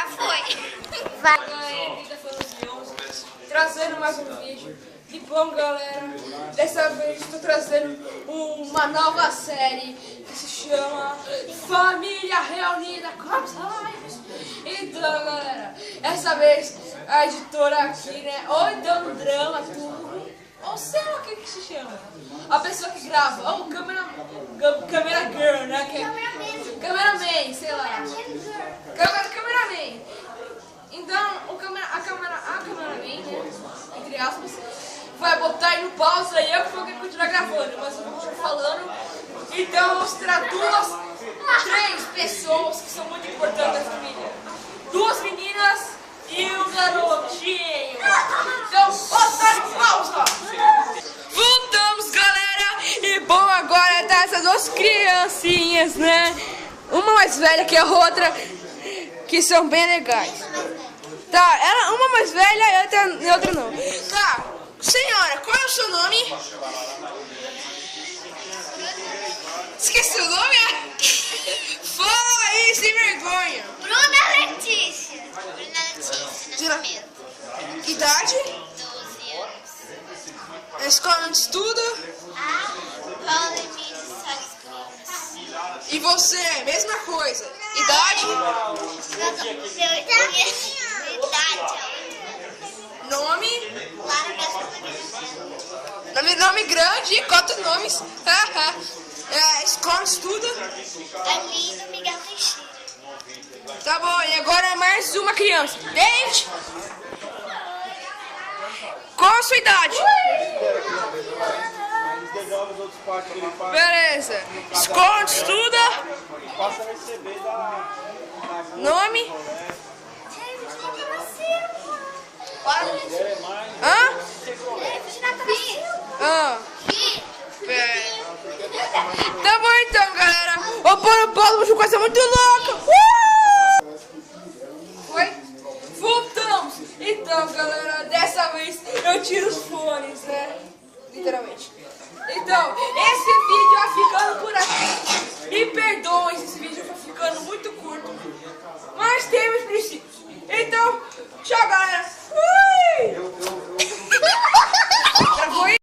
Já foi. Vai. Trazendo mais um vídeo. E bom, galera, dessa vez estou trazendo uma nova série que se chama Família Reunida Times. Então, galera, essa vez a editora aqui, né, ou dando drama, tudo, ou sei lá o que se chama. A pessoa que grava, ou câmera girl, né? Cameraman, sei lá. Cameraman. Então, a cameraman, né, entre aspas, vai botar aí no pause aí, eu que vou continuar gravando, mas eu vou continuar falando. Então, eu vou mostrar três pessoas que são muito importantes da família. Duas meninas e um garotinho. Então, bota no pausa. Voltamos, galera. E bom, agora tá essas duas criancinhas, né? Uma mais velha que a outra, que são bem legais. Tá, uma mais velha e a outra não. Tá, senhora, qual é o seu nome? Esqueci o nome? Fala aí, sem vergonha. Bruna Letícia. Bruna Letícia, nascimento. Idade? 12 anos. A escola onde estuda? Paulo Emílio Salles Gomes. E você, mesma coisa. Idade? Nome? Nome grande, quantos nomes? A escola estuda? Camilo Miguel Teixeira. Tá bom, e agora mais uma criança. David? Qual a sua idade? Beleza. Escola onde estuda? Nome? Hã? Tá bom então, galera. Ô, Paulo, vamos uma coisa muito louca. Foi? Voltamos. Então, galera, dessa vez eu tiro os fones, né? Literalmente. Então, esse vídeo vai ficando por aqui. Me perdoem se